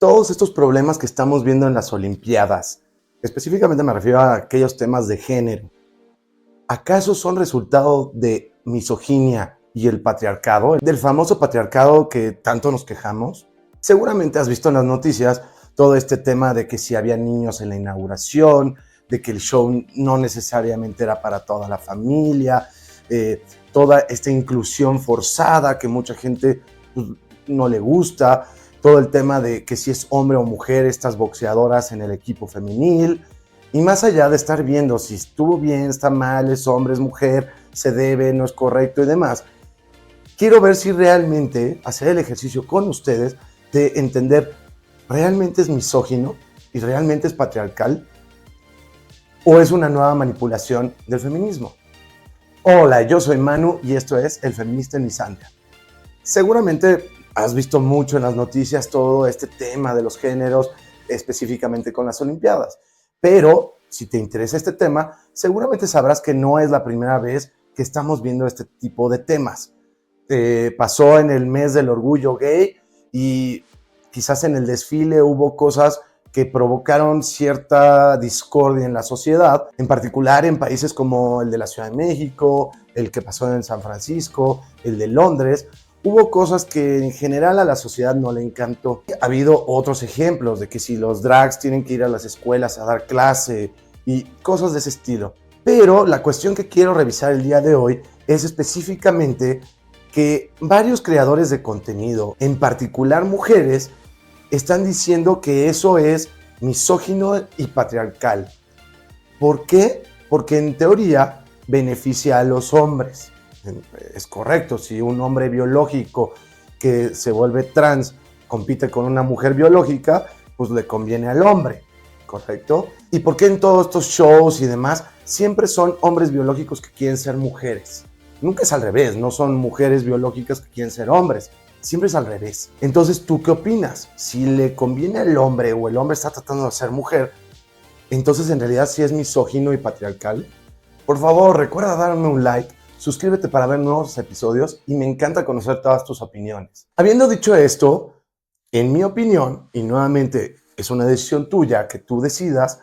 Todos estos problemas que estamos viendo en las Olimpiadas, específicamente me refiero a aquellos temas de género, ¿acaso son resultado de misoginia y el patriarcado, del famoso patriarcado que tanto nos quejamos? Seguramente has visto en las noticias todo este tema de que si había niños en la inauguración, de que el show no necesariamente era para toda la familia, toda esta inclusión forzada que mucha gente pues, no le gusta, todo el tema de que si es hombre o mujer estas boxeadoras en el equipo femenil, y más allá de estar viendo si estuvo bien, está mal, es hombre, es mujer, se debe, no es correcto y demás, quiero ver si realmente hacer el ejercicio con ustedes de entender, ¿realmente es misógino y realmente es patriarcal? ¿O es una nueva manipulación del feminismo? Hola, yo soy Manu y esto es El Feminista en Misandria. Seguramente has visto mucho en las noticias todo este tema de los géneros, específicamente con las Olimpiadas. Pero si te interesa este tema, seguramente sabrás que no es la primera vez que estamos viendo este tipo de temas. Pasó en el mes del orgullo gay y quizás en el desfile hubo cosas que provocaron cierta discordia en la sociedad, en particular en países como el de la Ciudad de México, el que pasó en San Francisco, el de Londres. Hubo cosas que en general a la sociedad no le encantó. Ha habido otros ejemplos de que si los drags tienen que ir a las escuelas a dar clase y cosas de ese estilo. Pero la cuestión que quiero revisar el día de hoy es específicamente que varios creadores de contenido, en particular mujeres, están diciendo que eso es misógino y patriarcal. ¿Por qué? Porque en teoría beneficia a los hombres. Es correcto, si un hombre biológico que se vuelve trans compite con una mujer biológica, pues le conviene al hombre, ¿correcto? ¿Y por qué en todos estos shows y demás siempre son hombres biológicos que quieren ser mujeres? Nunca es al revés, no son mujeres biológicas que quieren ser hombres, siempre es al revés. Entonces, ¿tú qué opinas? Si le conviene al hombre o el hombre está tratando de ser mujer, entonces en realidad sí es misógino y patriarcal. Por favor, recuerda darme un like, suscríbete para ver nuevos episodios y me encanta conocer todas tus opiniones. Habiendo dicho esto, en mi opinión, y nuevamente es una decisión tuya que tú decidas,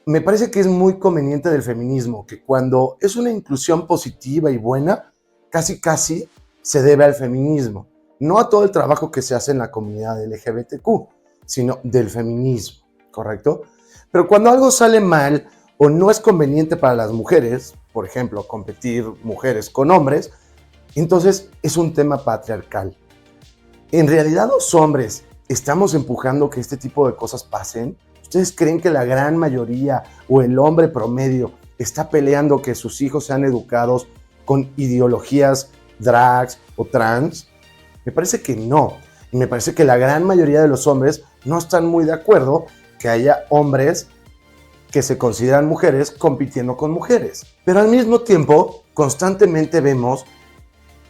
me parece que es muy conveniente del feminismo que cuando es una inclusión positiva y buena, casi se debe al feminismo. No a todo el trabajo que se hace en la comunidad LGBTQ, sino del feminismo, ¿correcto? Pero cuando algo sale mal o no es conveniente para las mujeres, por ejemplo, competir mujeres con hombres, entonces es un tema patriarcal. ¿En realidad los hombres estamos empujando que este tipo de cosas pasen? ¿Ustedes creen que la gran mayoría o el hombre promedio está peleando que sus hijos sean educados con ideologías drags o trans? Me parece que no. Y me parece que la gran mayoría de los hombres no están muy de acuerdo que haya hombres que se consideran mujeres compitiendo con mujeres. Pero al mismo tiempo, constantemente vemos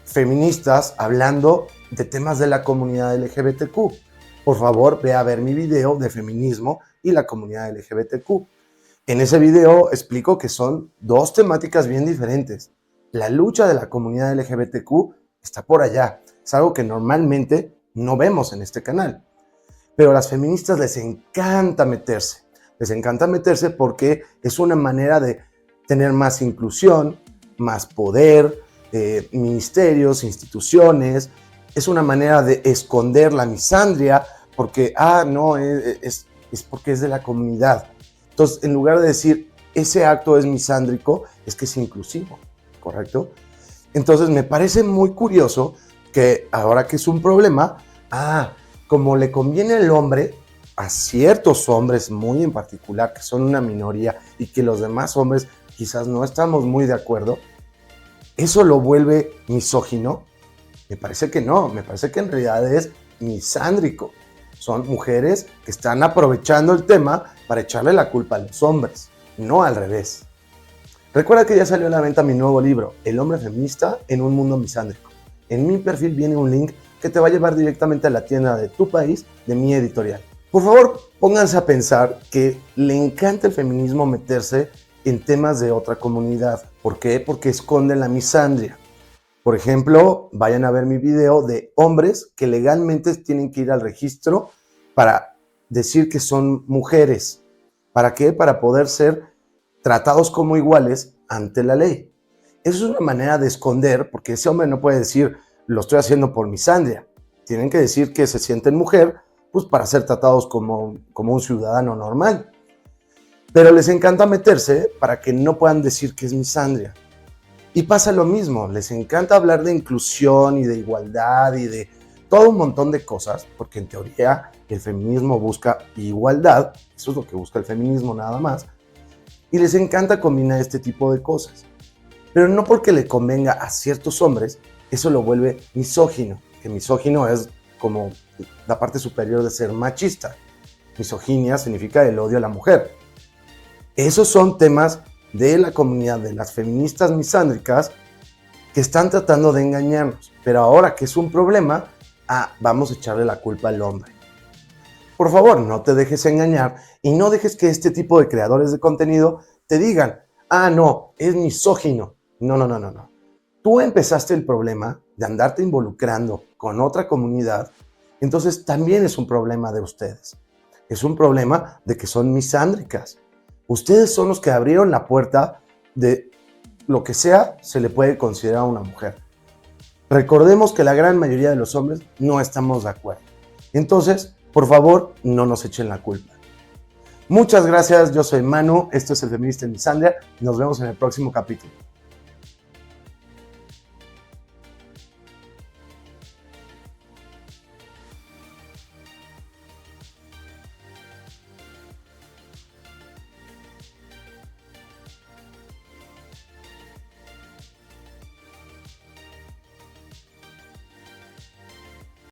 feministas hablando de temas de la comunidad LGBTQ. Por favor, ve a ver mi video de feminismo y la comunidad LGBTQ. En ese video explico que son dos temáticas bien diferentes. La lucha de la comunidad LGBTQ está por allá. Es algo que normalmente no vemos en este canal. Pero a las feministas les encanta meterse. Les encanta meterse porque es una manera de tener más inclusión, más poder, ministerios, instituciones. Es una manera de esconder la misandria porque, no, es porque es de la comunidad. Entonces, en lugar de decir, ese acto es misándrico, es que es inclusivo, ¿correcto? Entonces, me parece muy curioso que ahora que es un problema, como le conviene al hombre, a ciertos hombres muy en particular, que son una minoría y que los demás hombres quizás no estamos muy de acuerdo, ¿eso lo vuelve misógino? Me parece que no, me parece que en realidad es misándrico. Son mujeres que están aprovechando el tema para echarle la culpa a los hombres, no al revés. Recuerda que ya salió a la venta mi nuevo libro, El hombre feminista en un mundo misándrico. En mi perfil viene un link que te va a llevar directamente a la tienda de tu país, de mi editorial. Por favor, pónganse a pensar que le encanta el feminismo meterse en temas de otra comunidad. ¿Por qué? Porque esconden la misandria. Por ejemplo, vayan a ver mi video de hombres que legalmente tienen que ir al registro para decir que son mujeres. ¿Para qué? Para poder ser tratados como iguales ante la ley. Eso es una manera de esconder, porque ese hombre no puede decir, lo estoy haciendo por misandria. Tienen que decir que se sienten mujer, pues para ser tratados como un ciudadano normal. Pero les encanta meterse para que no puedan decir que es misandria. Y pasa lo mismo, les encanta hablar de inclusión y de igualdad y de todo un montón de cosas, porque en teoría el feminismo busca igualdad, eso es lo que busca el feminismo nada más, y les encanta combinar este tipo de cosas. Pero no porque le convenga a ciertos hombres, eso lo vuelve misógino, que misógino es como la parte superior de ser machista. Misoginia significa el odio a la mujer. Esos son temas de la comunidad de las feministas misándricas que están tratando de engañarnos, pero ahora que es un problema, vamos a echarle la culpa al hombre. Por favor, no te dejes engañar y no dejes que este tipo de creadores de contenido te digan, no, es misógino. No. Tú empezaste el problema de andarte involucrando con otra comunidad, entonces también es un problema de ustedes. Es un problema de que son misándricas. Ustedes son los que abrieron la puerta de lo que sea se le puede considerar a una mujer. Recordemos que la gran mayoría de los hombres no estamos de acuerdo. Entonces, por favor, no nos echen la culpa. Muchas gracias, yo soy Manu, esto es El Feminista en Misandria, nos vemos en el próximo capítulo.